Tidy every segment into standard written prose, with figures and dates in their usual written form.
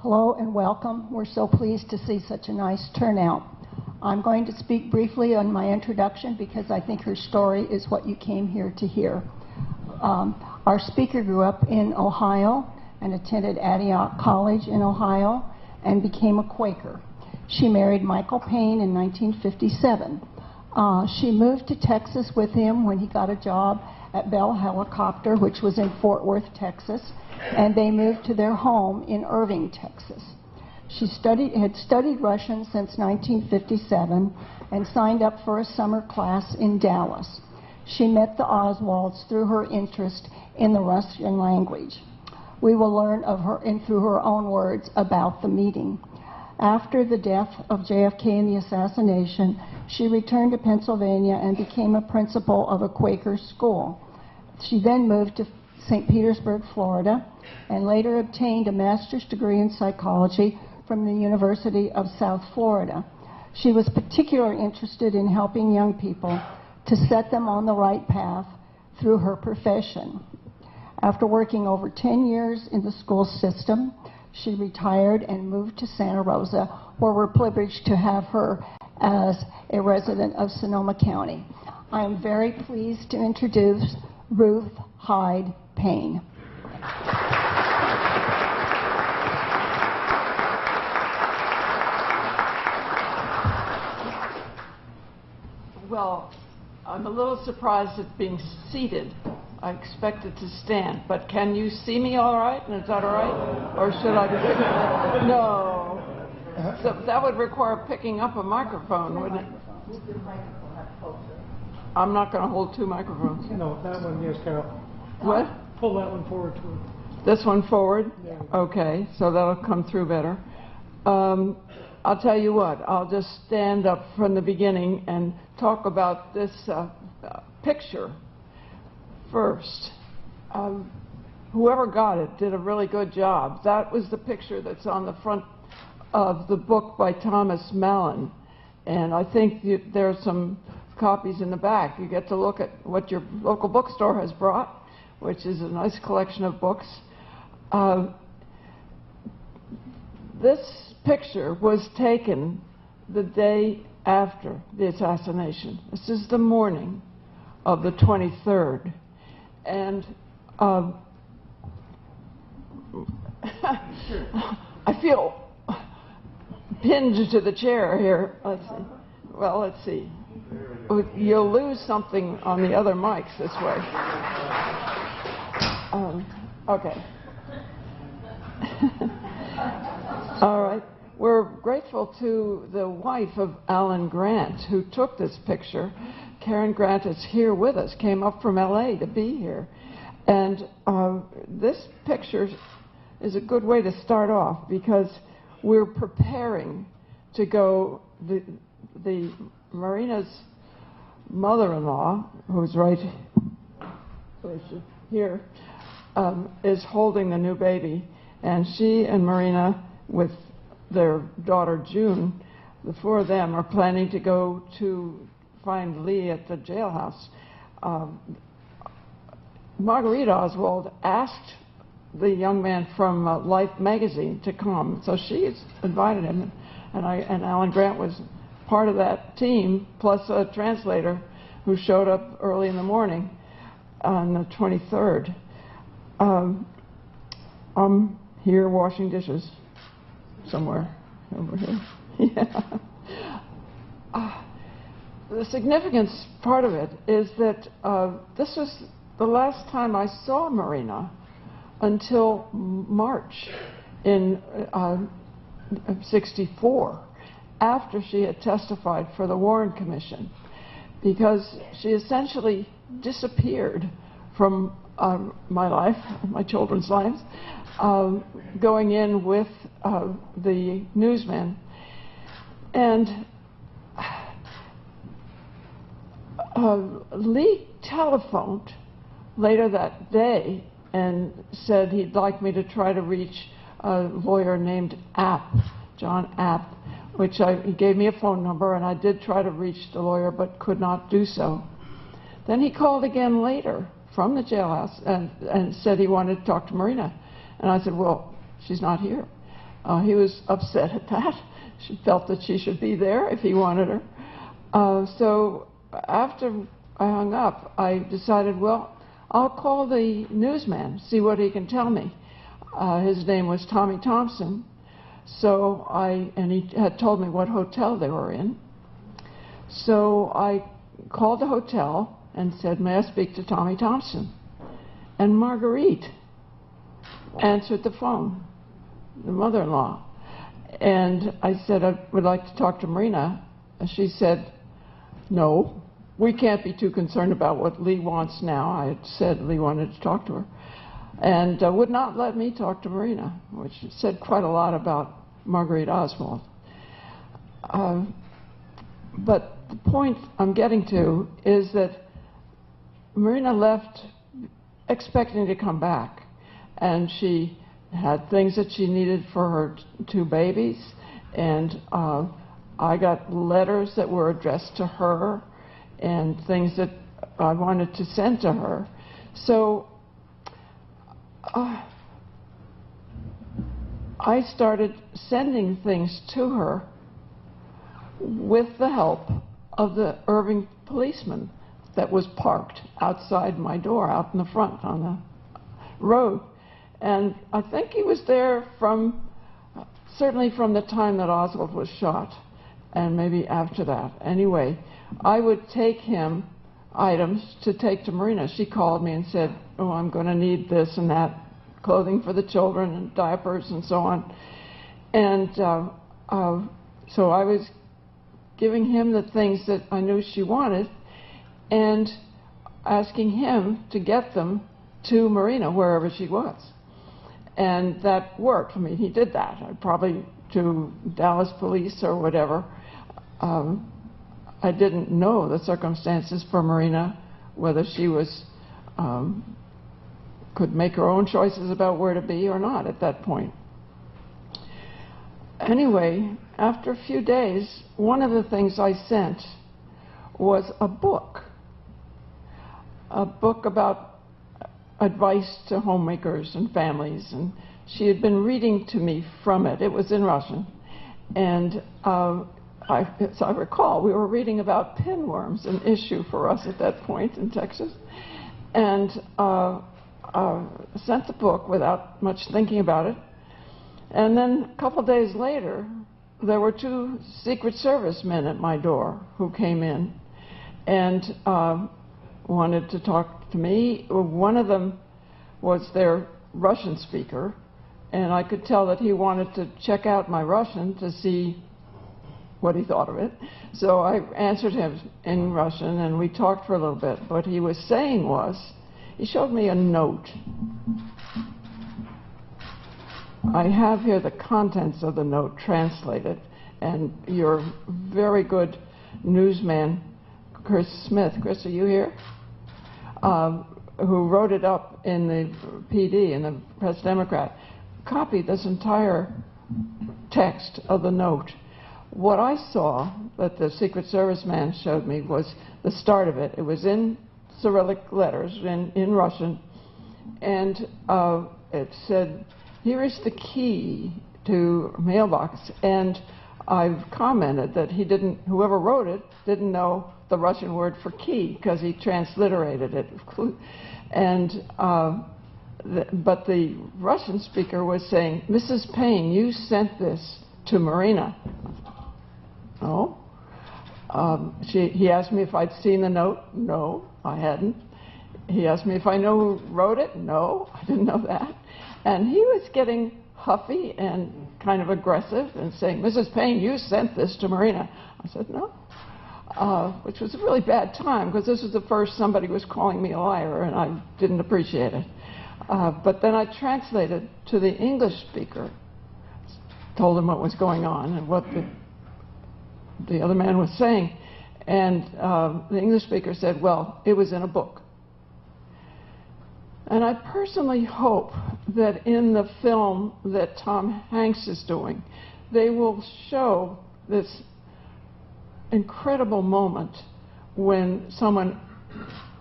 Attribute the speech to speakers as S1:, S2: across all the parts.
S1: Hello and welcome. We're so pleased to see such a nice turnout. I'm going to speak briefly on my introduction because I think her story is what you came here to hear. Our speaker grew up in Ohio and attended Antioch College in Ohio and became a Quaker. She married Michael Paine in 1957. She moved to Texas with him when he got a job at Bell Helicopter, which was in Fort Worth, Texas, and they moved to their home in Irving, Texas. She had studied Russian since 1957 and signed up for a summer class in Dallas. She met the Oswalds through her interest in the Russian language. We will learn of her, and through her own words, about the meeting. After the death of JFK and the assassination, she returned to Pennsylvania and became a principal of a Quaker school. She then moved to St. Petersburg, Florida, and later obtained a master's degree in psychology from the University of South Florida. She was particularly interested in helping young people to set them on the right path through her profession. After working over 10 years in the school system, she retired and moved to Santa Rosa, where we're privileged to have her as a resident of Sonoma County. I am very pleased to introduce Ruth Hyde Paine.
S2: Well, I'm a little surprised at being seated. I expected to stand, but can you see me all right? And is that all right? Or should I? No. So that would require picking up a microphone, wouldn't it? I'm not going to hold two microphones.
S3: No, that one, yes, Carol.
S2: What?
S3: Pull that one forward too.
S2: This one forward?
S3: Yeah.
S2: Okay, so that'll come through better. I'll tell you what, I'll just stand up from the beginning and talk about this picture first. Whoever got it did a really good job. That was the picture that's on the front of the book by Thomas Mallon. And I think there are some copies in the back. You get to look at what your local bookstore has brought, which is a nice collection of books. This picture was taken the day after the assassination. This is the morning of the 23rd. And I feel pinned to the chair here. Let's see. Well, let's see. You'll lose something on the other mics this way. Okay. All right. We're grateful to the wife of Alan Grant, who took this picture. Karen Grant is here with us, came up from LA to be here. And this picture is a good way to start off because we're preparing to go, the Marina's mother-in-law, who's right here, is holding the new baby. And she and Marina, with their daughter June, the four of them are planning to go to find Lee at the jailhouse. Marguerite Oswald asked the young man from Life magazine to come, so she's invited him, and Alan Grant was part of that team, plus a translator who showed up early in the morning on the 23rd. I'm here washing dishes somewhere over here. Yeah. The significance part of it is that this was the last time I saw Marina until March in '64, after she had testified for the Warren Commission, because she essentially disappeared from my life, my children's lives, going in with the newsman. And Lee telephoned later that day and said he'd like me to try to reach a lawyer named App, John App, which he gave me a phone number, and I did try to reach the lawyer but could not do so. Then he called again later from the jailhouse and said he wanted to talk to Marina. And I said, well, she's not here. He was upset at that. She felt that she should be there if he wanted her. So after I hung up, I decided, well, I'll call the newsman, see what he can tell me. His name was Tommy Thompson. So and he had told me what hotel they were in. So I called the hotel and said, may I speak to Tommy Thompson? And Marguerite answered the phone, the mother-in-law. And I said, I would like to talk to Marina. And she said, no, we can't be too concerned about what Lee wants now. I had said Lee wanted to talk to her. And would not let me talk to Marina, which said quite a lot about Marguerite Oswald. But the point I'm getting to is that Marina left expecting to come back. And she had things that she needed for her two babies. And I got letters that were addressed to her and things that I wanted to send to her. So I started sending things to her with the help of the Irving policeman that was parked outside my door, out in the front on the road. And I think he was there certainly from the time that Oswald was shot, and maybe after that. Anyway, I would take him items to take to Marina. She called me and said, oh, I'm going to need this and that, clothing for the children and diapers and so on. And so I was giving him the things that I knew she wanted and asking him to get them to Marina, wherever she was. And that worked. I mean, he did that. Probably to Dallas police or whatever. I didn't know the circumstances for Marina, whether she was could make her own choices about where to be or not at that point. Anyway, after a few days, one of the things I sent was a book about advice to homemakers and families, and she had been reading to me from it. It was in Russian, and as I recall, we were reading about pinworms, an issue for us at that point in Texas, and sent the book without much thinking about it. And then a couple days later, there were two Secret Service men at my door who came in and wanted to talk to me. One of them was their Russian speaker, and I could tell that he wanted to check out my Russian to see what he thought of it. So I answered him in Russian, and we talked for a little bit. What he was saying was, he showed me a note. I have here the contents of the note translated, and your very good newsman, Chris Smith. Chris, are you here? Who wrote it up in the PD, in the Press Democrat, copied this entire text of the note. What I saw that the Secret Service man showed me was the start of it. It was in Cyrillic letters, in Russian, and it said, here is the key to mailbox. And I've commented that whoever wrote it didn't know the Russian word for key because he transliterated it. And but the Russian speaker was saying, Mrs. Paine, you sent this to Marina. Oh? He asked me if I'd seen the note. No, I hadn't. He asked me if I know who wrote it. No, I didn't know that. And he was getting huffy and kind of aggressive and saying, Mrs. Paine, you sent this to Marina. I said, no. Which was a really bad time, because this was the first somebody was calling me a liar, and I didn't appreciate it. But then I translated to the English speaker, told him what was going on and what the other man was saying. And the English speaker said, well, it was in a book. And I personally hope that in the film that Tom Hanks is doing, they will show this incredible moment when someone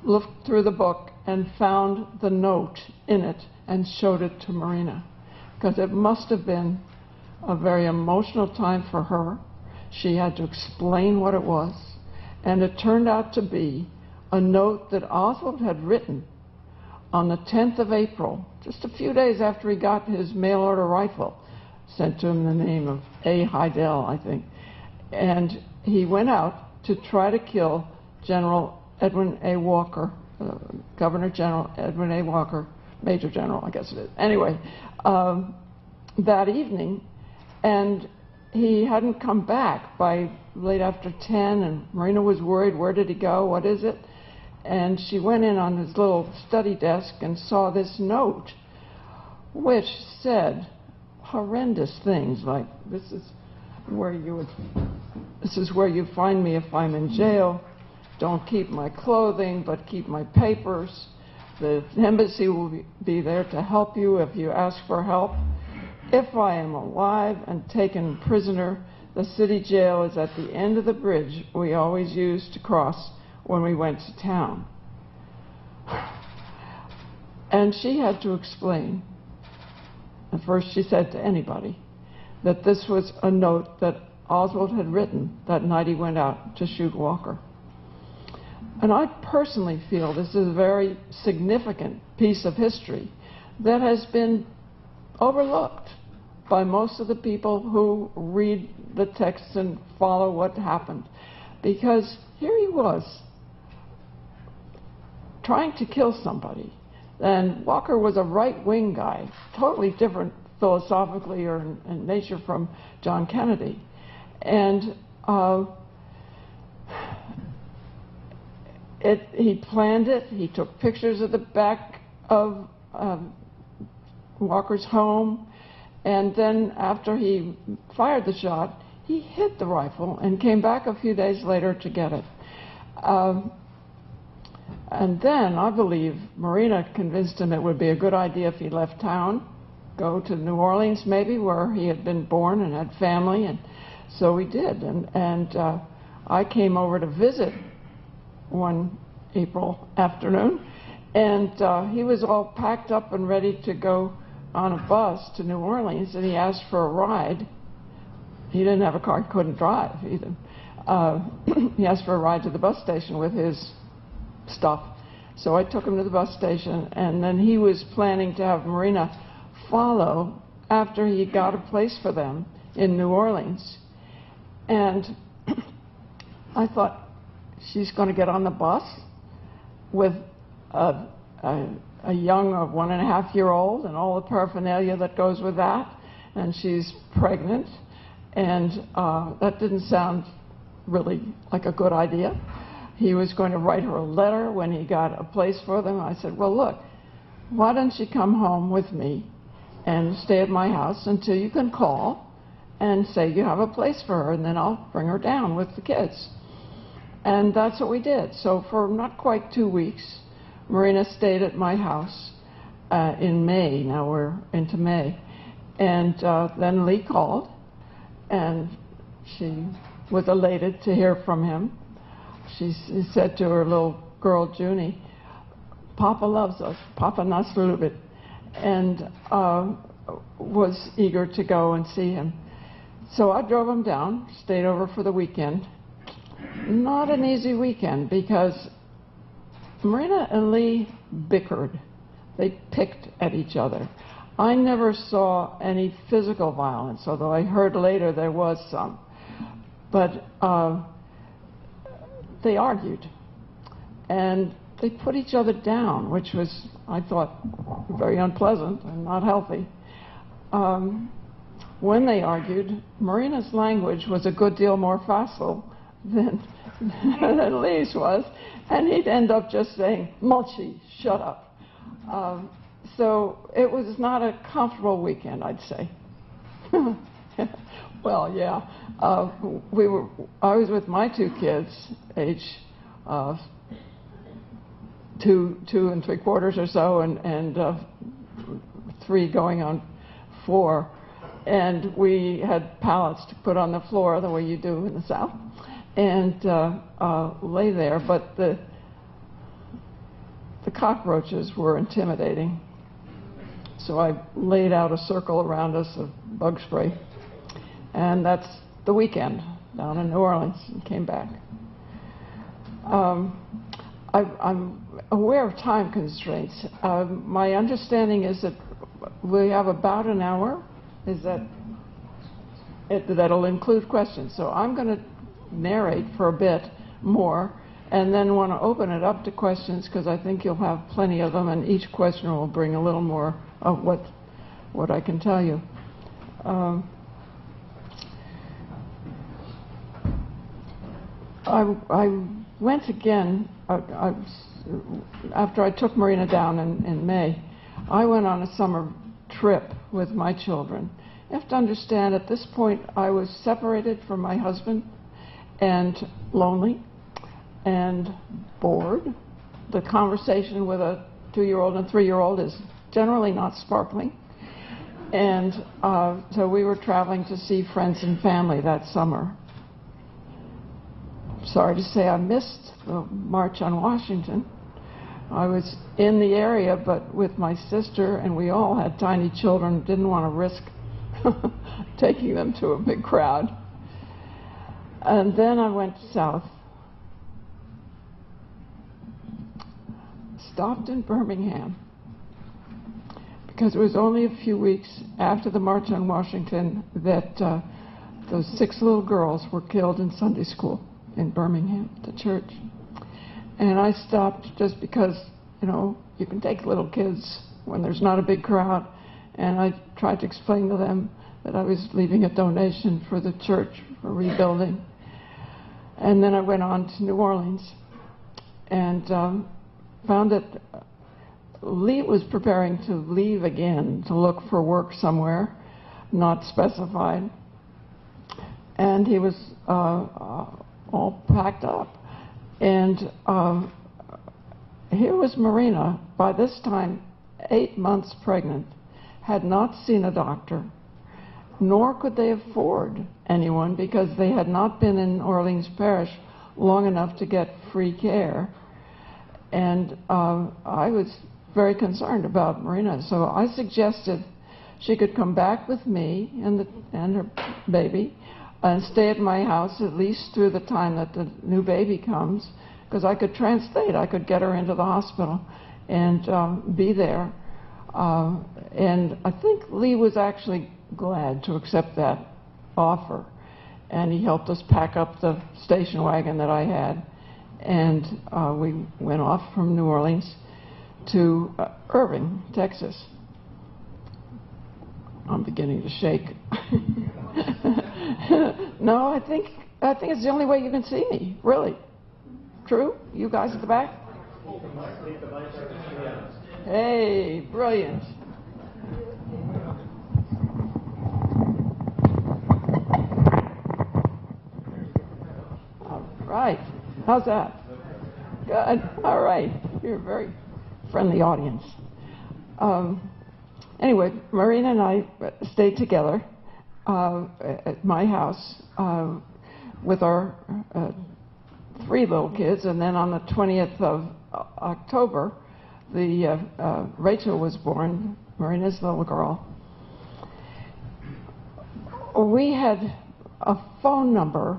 S2: looked through the book and found the note in it and showed it to Marina. Because it must have been a very emotional time for her. She had to explain what it was, and it turned out to be a note that Oswald had written on the 10th of April, just a few days after he got his mail-order rifle, sent to him in the name of A. Heidel, I think. And he went out to try to kill General Edwin A. Walker, Governor General Edwin A. Walker, Major General, I guess it is. Anyway, that evening, and he hadn't come back by late after 10, and Marina was worried, where did he go, what is it? And she went in on his little study desk and saw this note, which said horrendous things like, this is where you find me if I'm in jail. Don't keep my clothing, but keep my papers. The embassy will be there to help you if you ask for help. If I am alive and taken prisoner, the city jail is at the end of the bridge we always used to cross when we went to town. And she had to explain, at first she said to anybody, that this was a note that Oswald had written that night he went out to shoot Walker. And I personally feel this is a very significant piece of history that has been overlooked by most of the people who read the texts and follow what happened. Because here he was, trying to kill somebody. And Walker was a right-wing guy, totally different philosophically or in nature from John Kennedy. And he planned it. He took pictures of the back of Walker's home. And then after he fired the shot, he hid the rifle and came back a few days later to get it. And then, I believe, Marina convinced him it would be a good idea if he left town, go to New Orleans maybe, where he had been born and had family, and so he did. And I came over to visit one April afternoon, and he was all packed up and ready to go on a bus to New Orleans, and he asked for a ride. He didn't have a car, he couldn't drive either. He asked for a ride to the bus station with his stuff. So I took him to the bus station, and then he was planning to have Marina follow after he got a place for them in New Orleans. And I thought, she's going to get on the bus with a young 1.5-year-old and all the paraphernalia that goes with that, and she's pregnant, and that didn't sound really like a good idea. He was going to write her a letter when he got a place for them. I said, well, look, why don't you come home with me and stay at my house until you can call and say you have a place for her, and then I'll bring her down with the kids. And that's what we did. So for not quite 2 weeks, Marina stayed at my house in May. Now we're into May. And then Lee called, and she was elated to hear from him. She said to her little girl, Junie, Papa loves us, Papa nas любит, and was eager to go and see him. So I drove him down, stayed over for the weekend. Not an easy weekend, because Marina and Lee bickered. They picked at each other. I never saw any physical violence, although I heard later there was some. But they argued, and they put each other down, which was, I thought, very unpleasant and not healthy. When they argued, Marina's language was a good deal more facile than Lee's was, and he'd end up just saying, Molchi, shut up. So it was not a comfortable weekend, I'd say. Well, yeah. I was with my 2 kids, age 2 3/4 or so, and 3 going on 4. And we had pallets to put on the floor the way you do in the South, and lay there. But the cockroaches were intimidating. So I laid out a circle around us of bug spray and that's the weekend down in New Orleans, and came back. I'm aware of time constraints. My understanding is that we have about an hour. Is that that'll include questions? So I'm going to narrate for a bit more, and then want to open it up to questions, because I think you'll have plenty of them, and each question will bring a little more of what I can tell you. I went again, after I took Marina down in May, I went on a summer trip with my children. You have to understand, at this point, I was separated from my husband and lonely and bored. The conversation with a 2-year-old and 3-year-old is generally not sparkling. And so we were traveling to see friends and family that summer. Sorry to say I missed the March on Washington. I was in the area, but with my sister, and we all had tiny children, didn't want to risk taking them to a big crowd. And then I went south. Stopped in Birmingham, because it was only a few weeks after the March on Washington that those 6 little girls were killed in Sunday school in Birmingham, the church. And I stopped just because, you can take little kids when there's not a big crowd. And I tried to explain to them that I was leaving a donation for the church for rebuilding. And then I went on to New Orleans and found that Lee was preparing to leave again to look for work somewhere, not specified. And he was all packed up. And here was Marina, by this time 8 months pregnant, had not seen a doctor, nor could they afford anyone, because they had not been in Orleans Parish long enough to get free care. And I was very concerned about Marina, so I suggested she could come back with me and her baby and stay at my house at least through the time that the new baby comes, because I could translate. I could get her into the hospital and be there. And I think Lee was actually glad to accept that offer. And he helped us pack up the station wagon that I had. And we went off from New Orleans to Irving, Texas. I'm beginning to shake. No, I think it's the only way you can see me, really. True? You guys at the back? Hey, brilliant. All right. How's that? Good. All right. You're a very friendly audience. Anyway, Marina and I stayed together at my house with our 3 little kids, and then on the 20th of October, Rachel was born, Marina's little girl. We had a phone number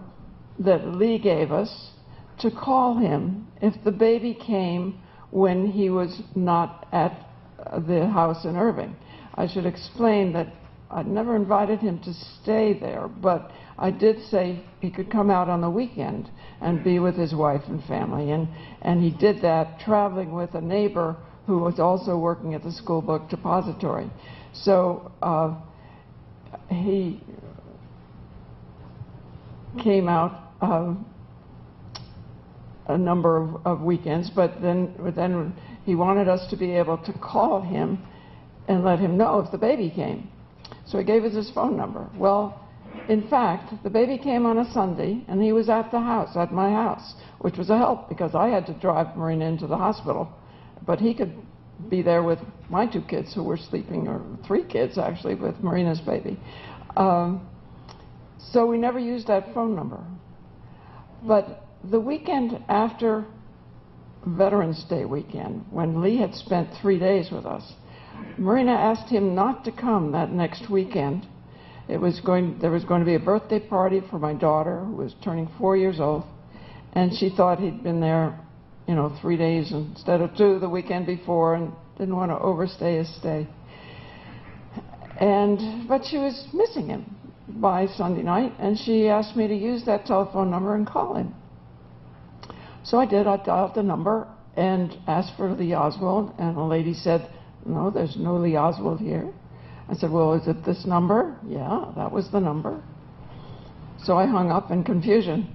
S2: that Lee gave us to call him if the baby came when he was not at the house in Irving. I should explain that I'd never invited him to stay there, but I did say he could come out on the weekend and be with his wife and family. And he did that, traveling with a neighbor who was also working at the school book depository. So he came out a number of weekends, but then he wanted us to be able to call him and let him know if the baby came. So he gave us his phone number. Well, in fact, the baby came on a Sunday, and he was at the house, at my house, which was a help, because I had to drive Marina into the hospital. But he could be there with my 2 kids who were sleeping, or 3 kids, actually, with Marina's baby. So we never used that phone number. But the weekend after Veterans Day weekend, when Lee had spent 3 days with us, Marina asked him not to come that next weekend There was going to be a birthday party for my daughter, who was turning 4 years old, and she thought he'd been there, 3 days instead of 2 the weekend before, and didn't want to overstay his stay. But she was missing him by Sunday night, and she asked me to use that telephone number and call him. So I did. I dialed the number and asked for Lee Oswald, and a lady said, "No, there's no Lee Oswald here." I said, "Well, is it this number?" Yeah, that was the number. So I hung up in confusion.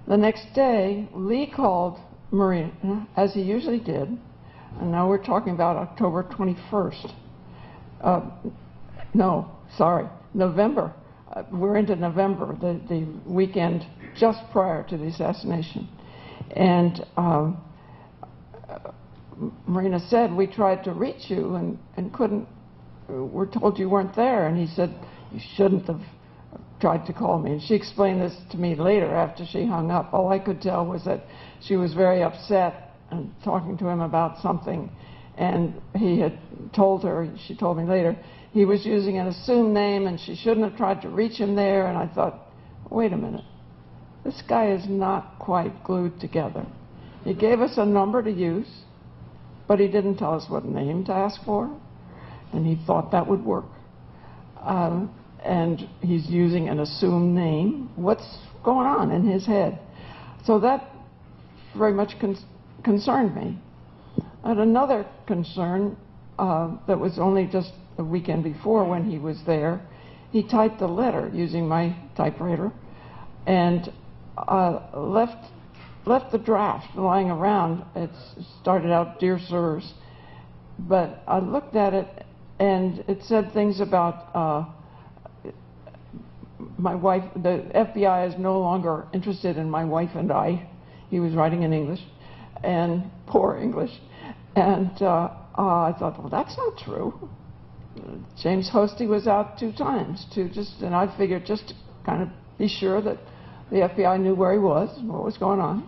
S2: The next day, Lee called Marina, as he usually did, and now we're talking about October 21st. November. We're into November, the weekend just prior to the assassination. And Marina said, "We tried to reach you and couldn't. We're told you weren't there." And he said, "You shouldn't have tried to call me." And she explained this to me later after she hung up. All I could tell was that she was very upset and talking to him about something. And he had told her, she told me later, he was using an assumed name and she shouldn't have tried to reach him there. And I thought, wait a minute, this guy is not quite glued together. He gave us a number to use, but he didn't tell us what name to ask for, and he thought that would work. And he's using an assumed name. What's going on in his head? So that very much concerned me. And another concern that was only just the weekend before when he was there, he typed a letter using my typewriter and left the draft lying around. It started out, "Dear Sirs," but I looked at it and it said things about my wife. The FBI is no longer interested in my wife and I. He was writing in English, and poor English. And I thought, well, that's not true. James Hosty was out 2 times and I figured just to kind of be sure that the FBI knew where he was and what was going on.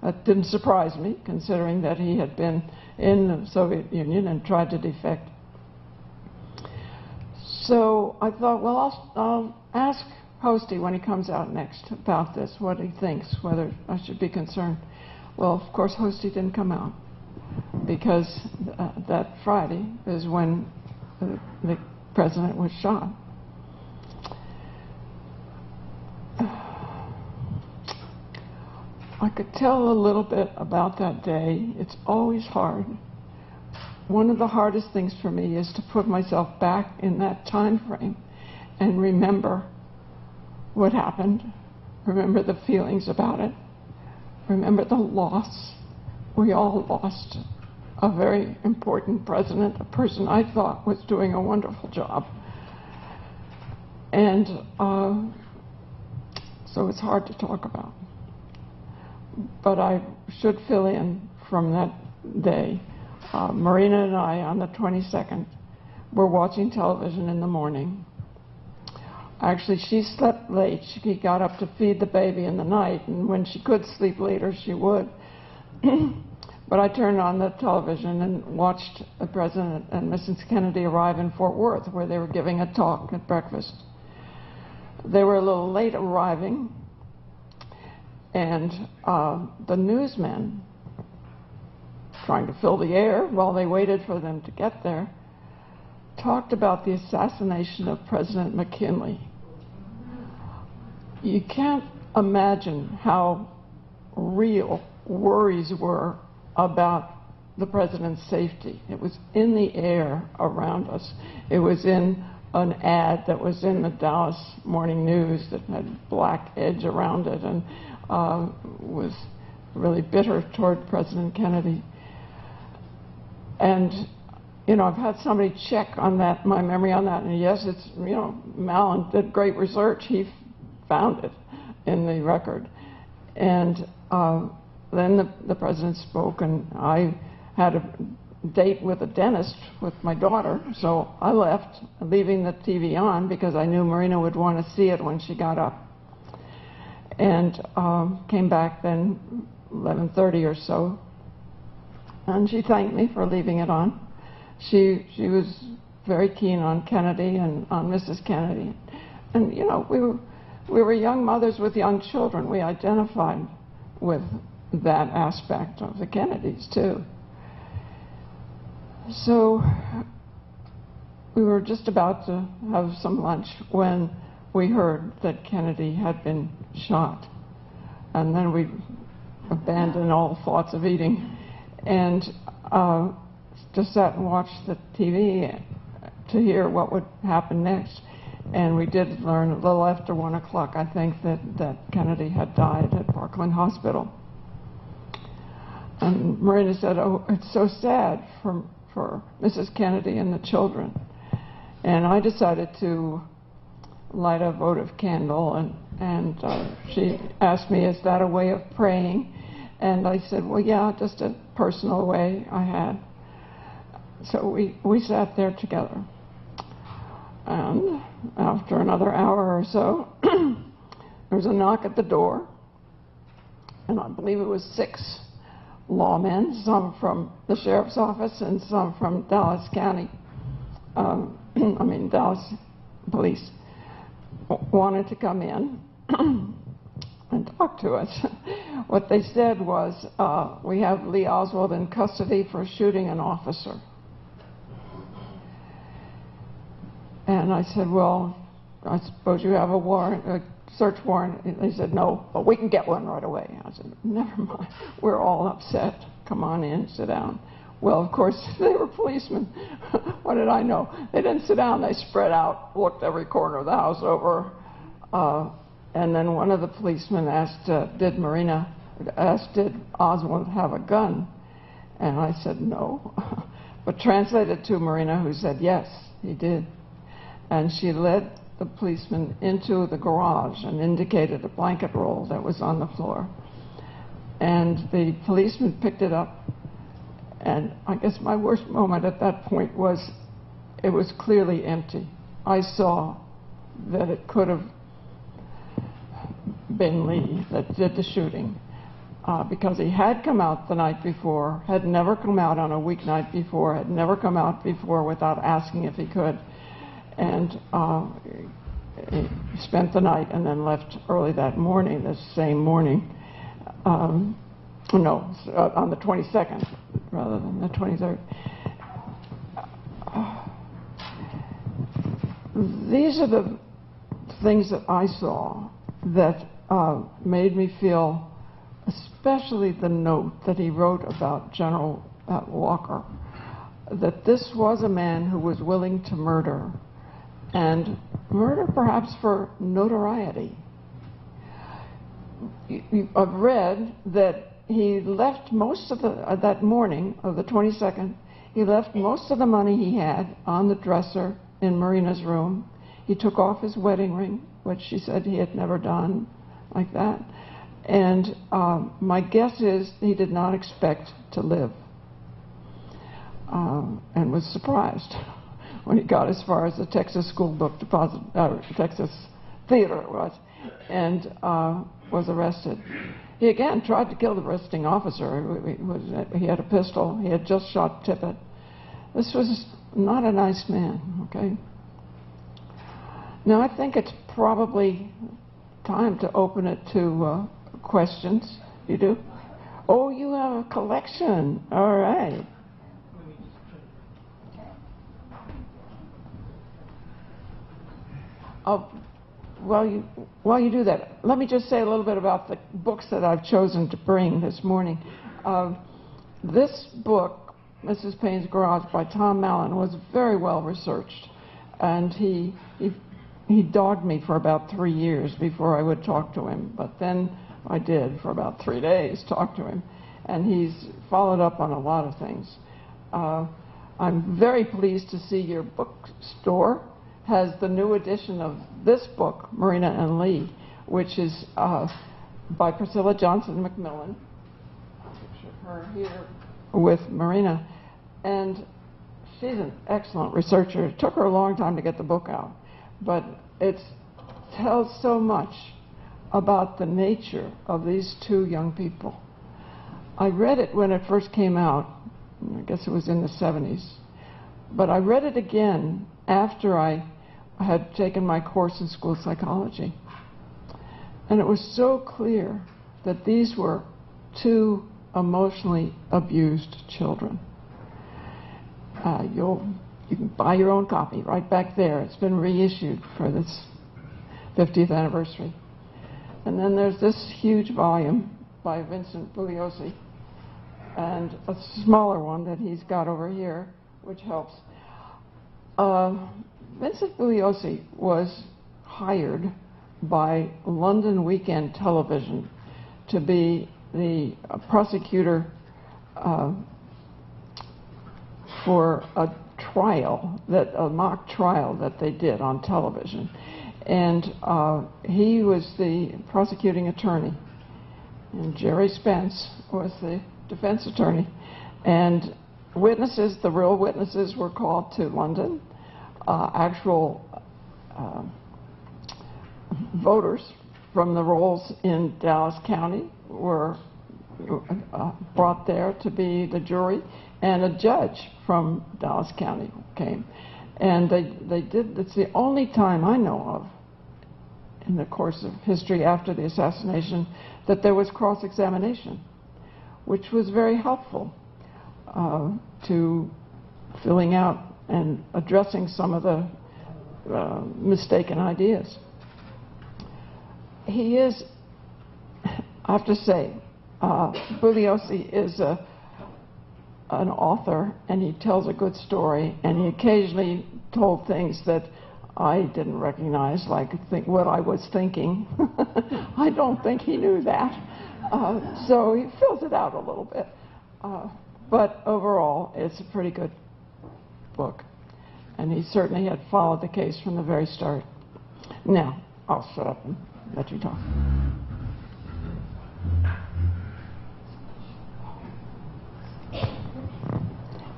S2: That didn't surprise me, considering that he had been in the Soviet Union and tried to defect. So I thought, well, I'll ask Hosty when he comes out next about this, what he thinks, whether I should be concerned. Well, of course, Hosty didn't come out, because that Friday is when the president was shot. I could tell a little bit about that day. It's always hard. One of the hardest things for me is to put myself back in that time frame and remember what happened, remember the feelings about it, remember the loss. We all lost a very important president, a person I thought was doing a wonderful job. And so it's hard to talk about. But I should fill in from that day. Marina and I, on the 22nd, were watching television in the morning. Actually, she slept late. She got up to feed the baby in the night, and when she could sleep later, she would. But I turned on the television and watched the President and Mrs. Kennedy arrive in Fort Worth, where they were giving a talk at breakfast. They were a little late arriving, and the newsmen, trying to fill the air while they waited for them to get there, talked about the assassination of President McKinley. You can't imagine how real worries were about the president's safety. It was in the air around us. It was in an ad that was in the Dallas Morning News that had black edge around it and was really bitter toward President Kennedy. And, you know, I've had somebody check on that, my memory on that, and yes, it's, you know, Mallon did great research. He found it in the record. And then the president spoke, and I had a date with a dentist with my daughter, so I left, leaving the TV on because I knew Marina would want to see it when she got up. And came back then 11:30 or so, and she thanked me for leaving it on. She was very keen on Kennedy and on Mrs. Kennedy. And, you know, we were young mothers with young children. We identified with that aspect of the Kennedys, too. So we were just about to have some lunch when we heard that Kennedy had been shot. And then we abandoned all thoughts of eating and just sat and watched the TV to hear what would happen next. And we did learn a little after 1 o'clock, I think, that Kennedy had died at Parkland Hospital. And Marina said, "Oh, it's so sad for Mrs. Kennedy and the children." And I decided to light a votive candle, and she asked me, "Is that a way of praying?" And I said, "Well, yeah, just a personal way I had." So we sat there together. And after another hour or so, there was a knock at the door, and I believe it was 6 lawmen, some from the sheriff's office and some from Dallas County, Dallas police, wanted to come in and talk to us. What they said was, "We have Lee Oswald in custody for shooting an officer." And I said, "Well, I suppose you have a warrant, a search warrant." And they said, "No, but we can get one right away." I said, "Never mind. We're all upset. Come on in, sit down." Well, of course, they were policemen. What did I know? They didn't sit down. They spread out, looked every corner of the house over. And then one of the policemen asked, did Oswald have a gun? And I said, "No." But translated to Marina, who said, "Yes, he did." And she led the policeman into the garage and indicated a blanket roll that was on the floor. And the policeman picked it up. And I guess my worst moment at that point was it was clearly empty. I saw that it could have been Lee that did the shooting, because he had come out the night before, had never come out on a weeknight before, had never come out before without asking if he could. And he spent the night and then left early that morning, the same morning. On the 22nd rather than the 23rd. These are the things that I saw that made me feel, especially the note that he wrote about General Walker, that this was a man who was willing to murder, and murder perhaps for notoriety. I've read that he left most of that morning of the 22nd, he left most of the money he had on the dresser in Marina's room. He took off his wedding ring, which she said he had never done like that. And my guess is he did not expect to live, and was surprised when he got as far as the Texas School Book Deposit, Texas Theater it was, and was arrested. He again tried to kill the arresting officer. He had a pistol. He had just shot Tippett. This was not a nice man, okay? Now, I think it's probably time to open it to questions. You do? Oh, you have a collection. All right. While you do that, let me just say a little bit about the books that I've chosen to bring this morning. This book, Mrs. Paine's Garage by Tom Mallon, was very well researched, and he dogged me for about 3 years before I would talk to him, but then I did for about 3 days talk to him, and he's followed up on a lot of things. I'm very pleased to see your bookstore has the new edition of this book, Marina and Lee, which is by Priscilla Johnson McMillan. I'll picture her here with Marina. And she's an excellent researcher. It took her a long time to get the book out, but it tells so much about the nature of these two young people. I read it when it first came out. I guess it was in the 70s. But I read it again after I had taken my course in school psychology. And it was so clear that these were two emotionally abused children. You can buy your own copy right back there. It's been reissued for this 50th anniversary. And then there's this huge volume by Vincent Bugliosi, and a smaller one that he's got over here, which helps. Vincent Bugliosi was hired by London Weekend Television to be the prosecutor for a mock trial that they did on television. And he was the prosecuting attorney, and Jerry Spence was the defense attorney. And witnesses, the real witnesses, were called to London. Actual voters from the rolls in Dallas County were brought there to be the jury, and a judge from Dallas County came. And they did, it's the only time I know of in the course of history after the assassination that there was cross-examination, which was very helpful to filling out and addressing some of the mistaken ideas. He is, I have to say, Bugliosi is an author, and he tells a good story, and he occasionally told things that I didn't recognize, like what I was thinking. I don't think he knew that. So he fills it out a little bit. But overall, it's a pretty good book. And he certainly had followed the case from the very start. Now, I'll shut up and let you talk.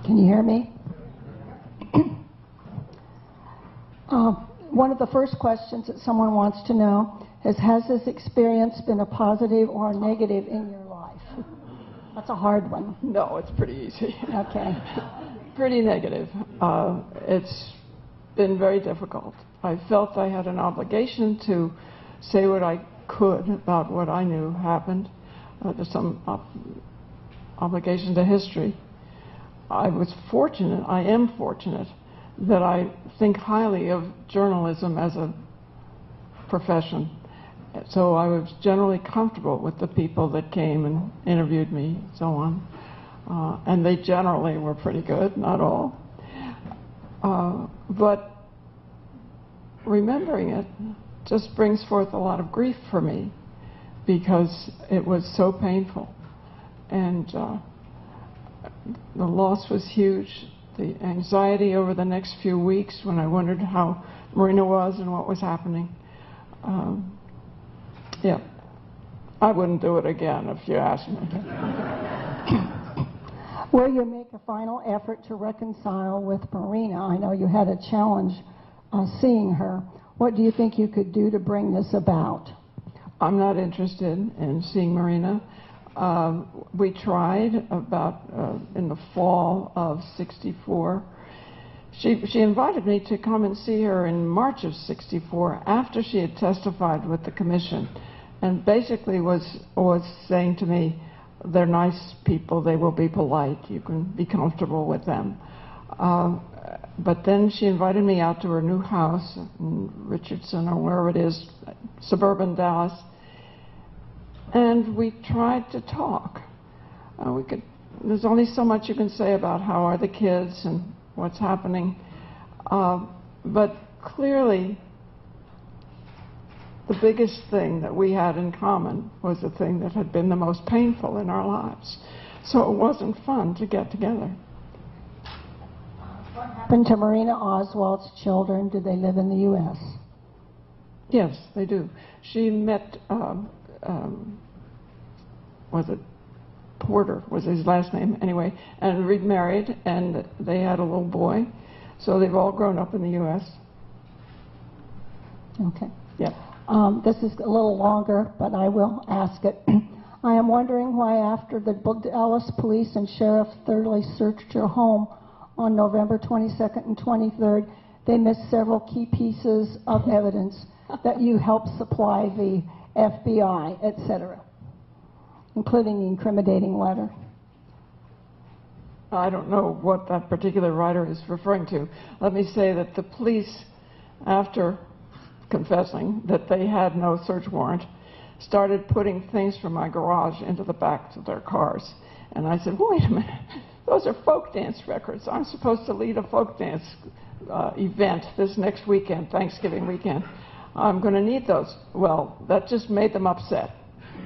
S1: Can you hear me? One of the first questions that someone wants to know is, has this experience been a positive or a negative in your life? That's a hard one.
S2: No, it's pretty easy.
S1: Okay.
S2: Pretty negative. It's been very difficult. I felt I had an obligation to say what I could about what I knew happened. There's some obligation to history. I was fortunate, I am fortunate, that I think highly of journalism as a profession. So I was generally comfortable with the people that came and interviewed me and so on. And they generally were pretty good, not all. But remembering it just brings forth a lot of grief for me, because it was so painful. And the loss was huge. The anxiety over the next few weeks, when I wondered how Marina was and what was happening. Yeah, I wouldn't do it again if you asked me.
S1: Will you make a final effort to reconcile with Marina? I know you had a challenge seeing her. What do you think you could do to bring this about?
S2: I'm not interested in seeing Marina. We tried about in the fall of '64. She invited me to come and see her in March of '64 after she had testified with the commission, and basically was saying to me, they're nice people, they will be polite, you can be comfortable with them. But then she invited me out to her new house in Richardson, or wherever it is, suburban Dallas, and we tried to talk. There's only so much you can say about how are the kids and what's happening. But clearly, the biggest thing that we had in common was the thing that had been the most painful in our lives. So it wasn't fun to get together.
S1: What happened to Marina Oswald's children? Do they live in the U.S.?
S2: Yes, they do. She met, was it Porter was his last name, anyway, and remarried, and they had a little boy. So they've all grown up in the U.S.
S1: Okay.
S2: Yeah.
S1: This is a little longer, but I will ask it. I am wondering why, after the Dallas police and sheriff thoroughly searched your home on November 22nd and 23rd, They missed several key pieces of evidence that you helped supply the FBI, etc., including the incriminating letter.
S2: I don't know what that particular writer is referring to. Let me say that the police, after confessing that they had no search warrant, started putting things from my garage into the backs of their cars. And I said, wait a minute, those are folk dance records. I'm supposed to lead a folk dance event this next weekend, Thanksgiving weekend. I'm going to need those. Well, that just made them upset.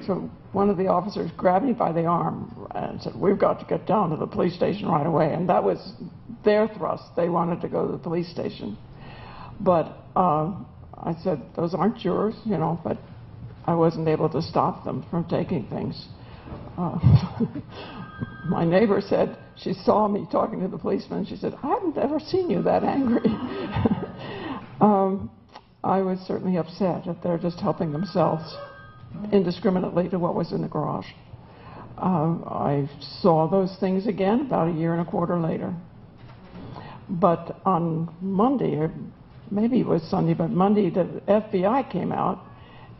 S2: So one of the officers grabbed me by the arm and said, we've got to get down to the police station right away. And that was their thrust. They wanted to go to the police station. But I said, those aren't yours, you know, but I wasn't able to stop them from taking things. My neighbor said, she saw me talking to the policeman. She said, I haven't ever seen you that angry. I was certainly upset that they're just helping themselves indiscriminately to what was in the garage. I saw those things again about a year and a quarter later. But on Monday, or maybe it was Sunday, but Monday, the FBI came out,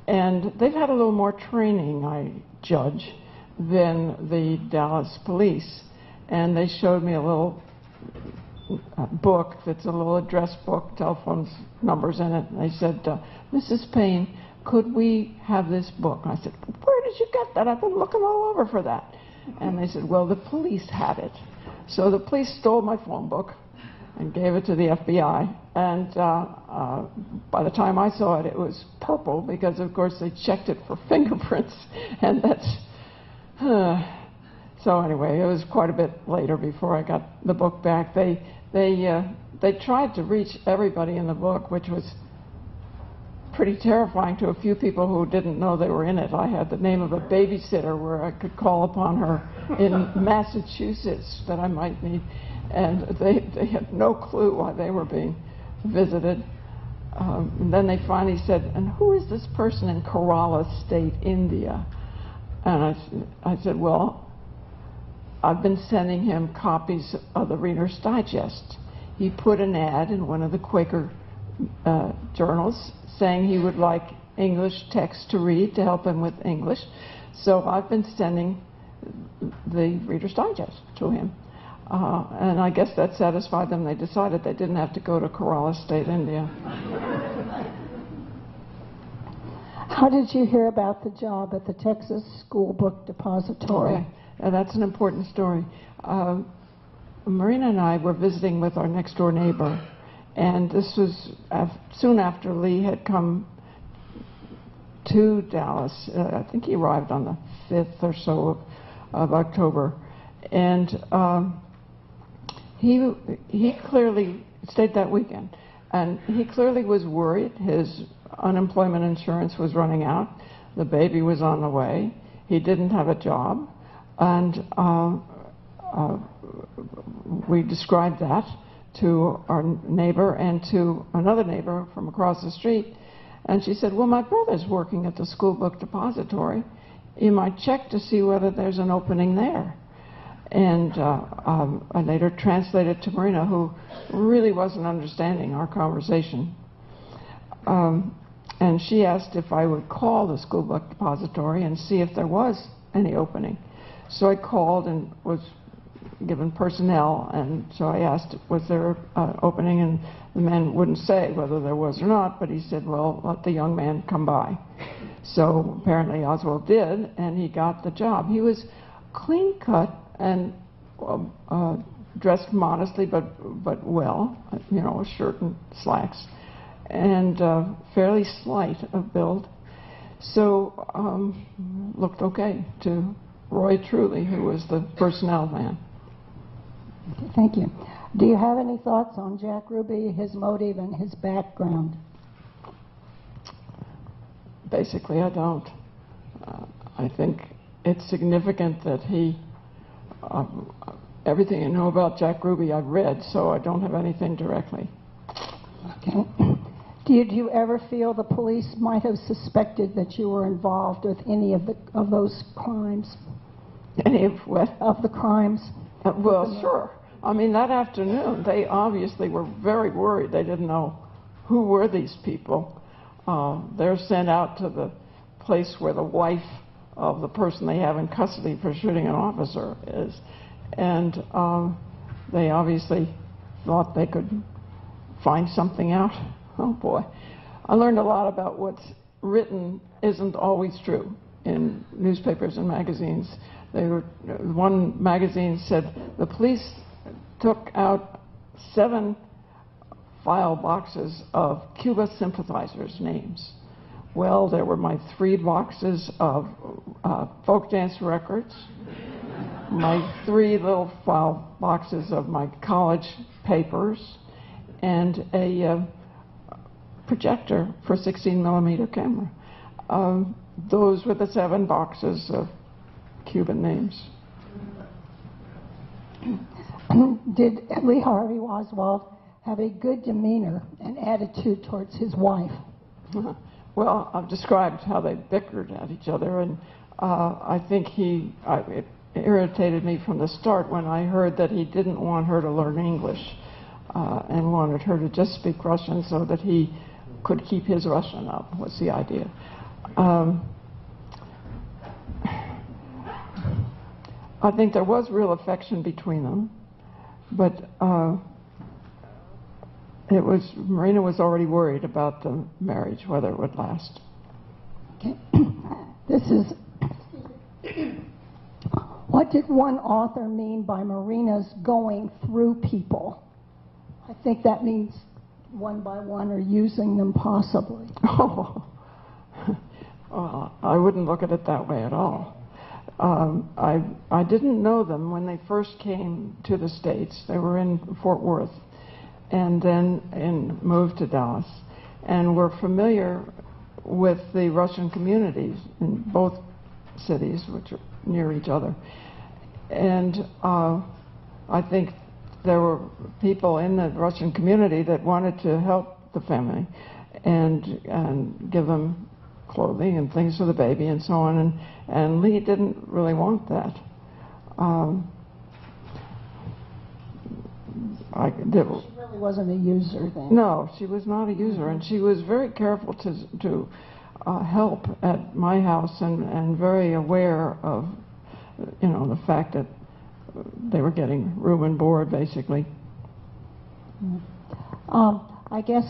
S2: and they've had a little more training, I judge, than the Dallas police. And they showed me a little book that's a little address book, telephone numbers in it. And they said, Mrs. Paine, could we have this book? And I said, where did you get that? I've been looking all over for that. And they said, well, the police had it. So the police stole my phone book and gave it to the FBI. And by the time I saw it, it was purple because, of course, they checked it for fingerprints. And that's... So anyway, it was quite a bit later before I got the book back. They tried to reach everybody in the book, which was pretty terrifying to a few people who didn't know they were in it. I had the name of a babysitter where I could call upon her in Massachusetts that I might need, and they had no clue why they were being visited. And then they finally said, and who is this person in Kerala State, India? And I said, well, I've been sending him copies of the Reader's Digest. He put an ad in one of the Quaker journals saying he would like English text to read to help him with English. So I've been sending the Reader's Digest to him. And I guess that satisfied them. They decided they didn't have to go to Kerala State, India.
S1: How did you hear about the job at the Texas School Book Depository?
S2: Okay. That's an important story. Marina and I were visiting with our next-door neighbor, and this was soon after Lee had come to Dallas. I think he arrived on the 5th or so of October. And he clearly stayed that weekend. And he clearly was worried. His unemployment insurance was running out. The baby was on the way. He didn't have a job. And we described that to our neighbor and to another neighbor from across the street. And she said, well, my brother's working at the school book depository. You might check to see whether there's an opening there. And I later translated to Marina, who really wasn't understanding our conversation. And she asked if I would call the school book depository and see if there was any opening. So I called and was given personnel, and so I asked, was there an opening? And the man wouldn't say whether there was or not, but he said, well, let the young man come by. So apparently Oswald did, and he got the job. He was clean-cut and dressed modestly, but well, you know, a shirt and slacks, and fairly slight of build. So looked okay to Roy Truly, who was the personnel man.
S1: Okay, thank you. Do you have any thoughts on Jack Ruby, his motive, and his background?
S2: Basically, I don't. I think it's significant that he, everything I know about Jack Ruby I've read, so I don't have anything directly.
S1: Okay. Did you ever feel the police might have suspected that you were involved with any of those crimes?
S2: Any of what?
S1: Of the crimes?
S2: Well, sure. I mean, that afternoon, they obviously were very worried. They didn't know who were these people. They're sent out to the place where the wife of the person they have in custody for shooting an officer is. And they obviously thought they could find something out. Oh boy. I learned a lot about what's written isn't always true in newspapers and magazines. One magazine said the police took out 7 file boxes of Cuba sympathizers' names. Well, there were my 3 boxes of folk dance records, my 3 little file boxes of my college papers, and a projector for 16mm camera. Those were the 7 boxes of Cuban names.
S1: Did Lee Harvey Oswald have a good demeanor and attitude towards his wife?
S2: Well, I've described how they bickered at each other, and I think it irritated me from the start when I heard that he didn't want her to learn English and wanted her to just speak Russian so that he could keep his Russian up, was the idea. I think there was real affection between them, but Marina was already worried about the marriage, whether it would last.
S1: Okay. This is, what did one author mean by Marina's going through people? I think that means one by one or using them possibly.
S2: Oh, well, I wouldn't look at it that way at all. I didn't know them when they first came to the States. They were in Fort Worth and then moved to Dallas, and were familiar with the Russian communities in both cities, which are near each other. And I think there were people in the Russian community that wanted to help the family and give them clothing and things for the baby and so on, and Lee didn't really want that.
S1: She really wasn't a user then.
S2: No, she was not a user, and she was very careful to help at my house and very aware of, the fact that they were getting room and board, basically.
S1: I guess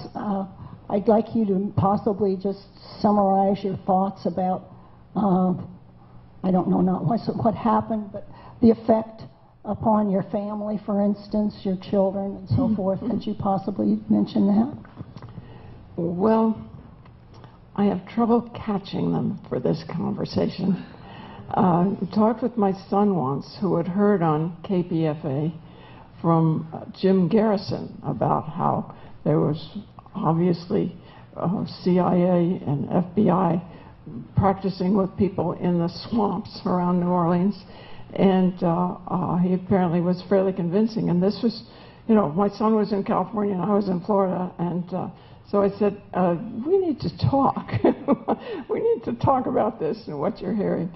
S1: I'd like you to possibly just summarize your thoughts about, I don't know not what happened, but the effect upon your family, for instance, your children and so forth. Could you possibly mention that?
S2: Well, I have trouble catching them for this conversation. I talked with my son once, who had heard on KPFA from Jim Garrison about how there was obviously CIA and FBI practicing with people in the swamps around New Orleans, and he apparently was fairly convincing. And this was, my son was in California and I was in Florida, and so I said, we need to talk. We need to talk about this and what you're hearing.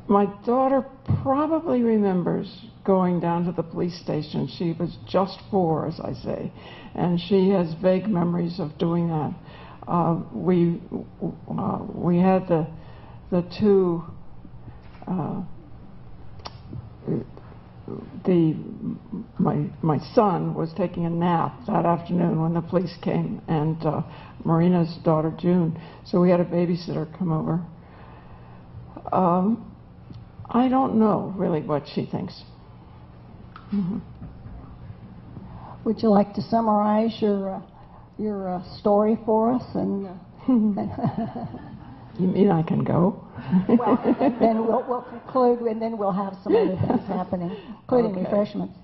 S2: My daughter probably remembers going down to the police station. She was just 4, as I say, and she has vague memories of doing that. We had the 2 my son was taking a nap that afternoon when the police came, and Marina's daughter June, so we had a babysitter come over. I don't know really what she thinks. Mm-hmm.
S1: Would you like to summarize your story for us? And
S2: you mean I can go?
S1: Well, then we'll conclude, and then we'll have some other things happening, including refreshments.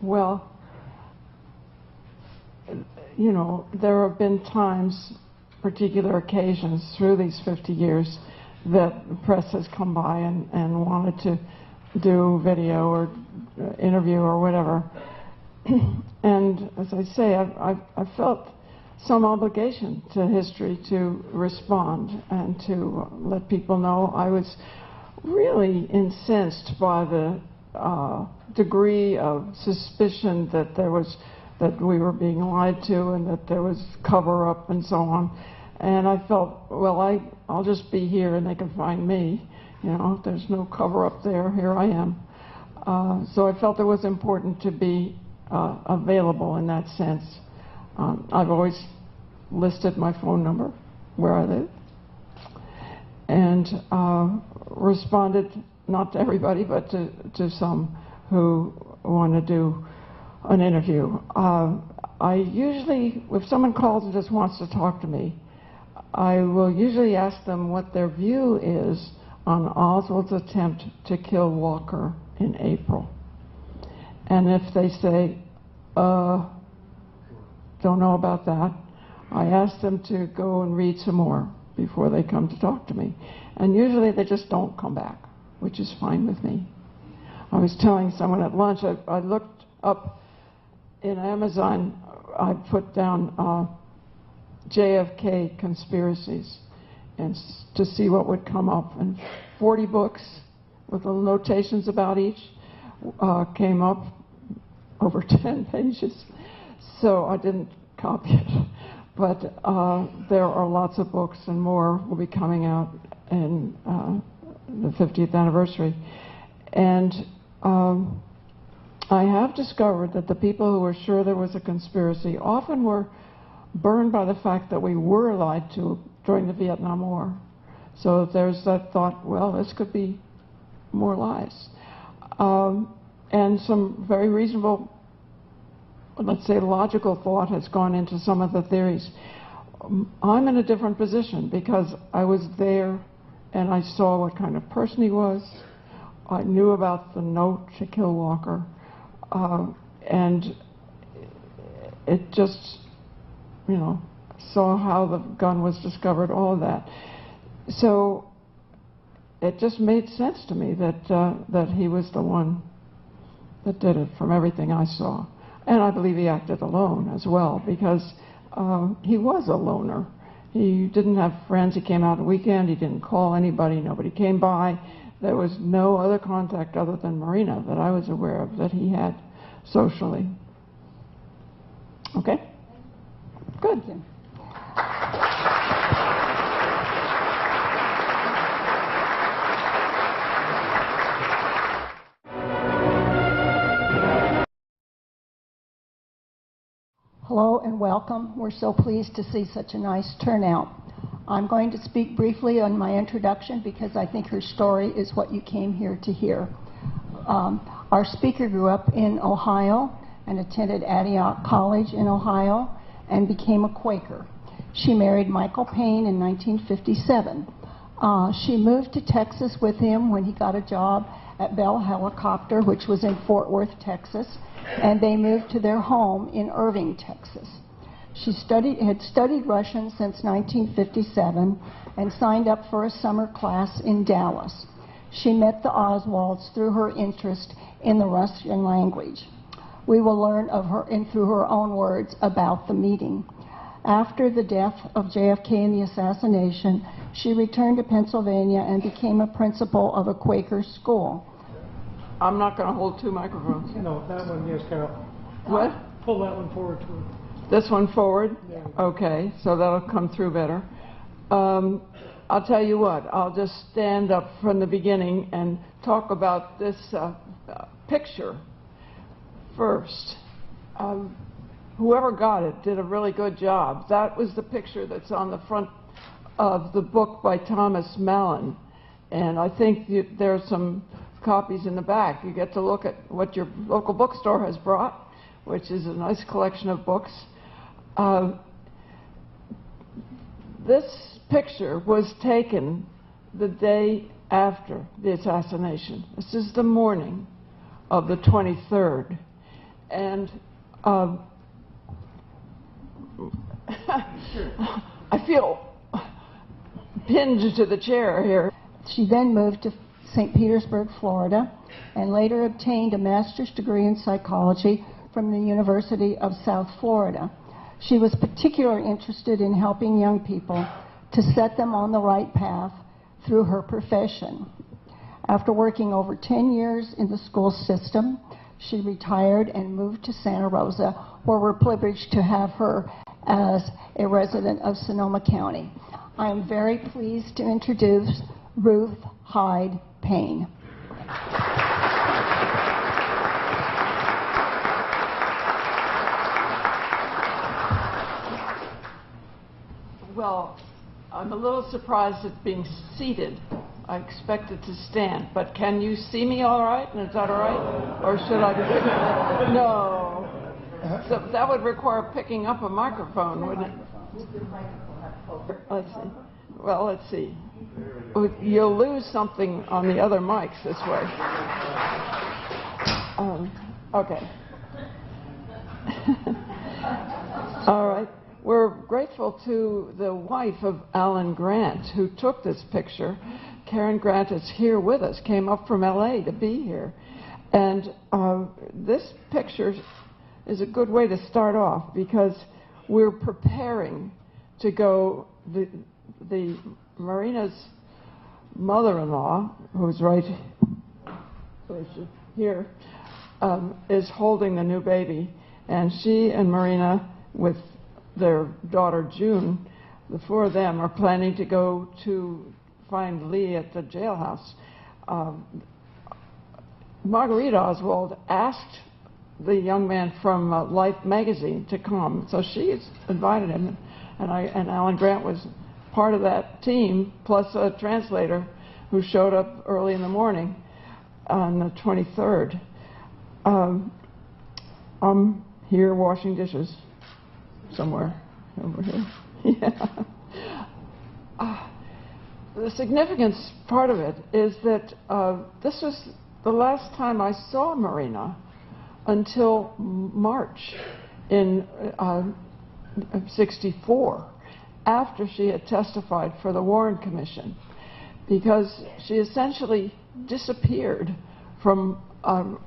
S2: Well, there have been times, particular occasions through these 50 years that the press has come by and wanted to do video or interview or whatever. And as I say, I felt some obligation to history to respond and to let people know. I was really incensed by the degree of suspicion that we were being lied to and that there was cover-up and so on. And I felt, well, I'll just be here and they can find me. You know, there's no cover-up there. Here I am. So I felt it was important to be available in that sense. I've always listed my phone number, where I live, and responded, not to everybody, but to some who want to do an interview. I usually, if someone calls and just wants to talk to me, I will usually ask them what their view is on Oswald's attempt to kill Walker in April. And if they say, don't know about that, I ask them to go and read some more before they come to talk to me. And usually they just don't come back, which is fine with me. I was telling someone at lunch, I looked up in Amazon, I put down JFK conspiracies and to see what would come up. And 40 books with little notations about each came up, over 10 pages. So I didn't copy it. But there are lots of books, and more will be coming out in the 50th anniversary. And I have discovered that the people who were sure there was a conspiracy often were burned by the fact that we were lied to during the Vietnam War. So there's that thought, well, this could be more lies. And some very reasonable, let's say, logical thought has gone into some of the theories. I'm in a different position because I was there and I saw what kind of person he was. I knew about the note to kill Walker. And it just, you know, saw how the gun was discovered, all of that. So it just made sense to me that he was the one that did it from everything I saw. And I believe he acted alone as well, because he was a loner. He didn't have friends. He came out on the weekend. He didn't call anybody. Nobody came by. There was no other contact other than Marina that I was aware of that he had socially. Okay? Good.
S1: Hello and welcome. We're so pleased to see such a nice turnout. I'm going to speak briefly on my introduction because I think her story is what you came here to hear. Our speaker grew up in Ohio and attended Antioch College in Ohio and became a Quaker. She married Michael Paine in 1957. She moved to Texas with him when he got a job at Bell Helicopter, which was in Fort Worth, Texas, and they moved to their home in Irving, Texas. She had studied Russian since 1957 and signed up for a summer class in Dallas. She met the Oswalds through her interest in the Russian language. We will learn of her, and through her own words, about the meeting. After the death of JFK and the assassination, she returned to Pennsylvania and became a principal of a Quaker school.
S2: I'm not going to hold two microphones.
S3: No, that one, yes, Carol.
S2: What?
S3: Pull that one forward to her.
S2: This one forward?
S3: Yeah.
S2: Okay, so that'll come through better. I'll tell you what, I'll just stand up from the beginning and talk about this picture first. Whoever got it did a really good job. That was the picture that's on the front of the book by Thomas Mallon. And I think there are some copies in the back. You get to look at what your local bookstore has brought, which is a nice collection of books. This picture was taken the day after the assassination. This is the morning of the 23rd. And I feel pinned to the chair here.
S1: She then moved to St. Petersburg, Florida, and later obtained a master's degree in psychology from the University of South Florida. She was particularly interested in helping young people to set them on the right path through her profession. After working over 10 years in the school system, she retired and moved to Santa Rosa, where we're privileged to have her as a resident of Sonoma County. I am very pleased to introduce Ruth Hyde Paine.
S2: Well, I'm a little surprised at being seated. I expected to stand, but can you see me all right? Is that all right? Or should I? No. So that would require picking up a microphone, wouldn't it? Let's see. Well, let's see. You'll lose something on the other mics this way. Okay. All right. We're grateful to the wife of Alan Grant, who took this picture. Karen Grant is here with us, came up from LA to be here. And this picture is a good way to start off because we're preparing to go, the Marina's mother-in-law, who's right here, is holding the new baby. And she and Marina, with their daughter June, the four of them are planning to go to find Lee at the jailhouse. Marguerite Oswald asked the young man from Life magazine to come, so she's invited him, and Alan Grant was part of that team, plus a translator who showed up early in the morning on the 23rd. I'm here washing dishes somewhere over here. Yeah. The significance part of it is that this was the last time I saw Marina until March in '64, after she had testified for the Warren Commission, because she essentially disappeared from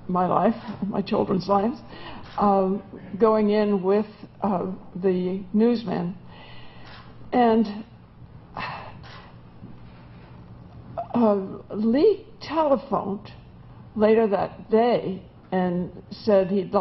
S2: my life, my children's lives, going in with the newsmen. And Lee telephoned later that day and said he'd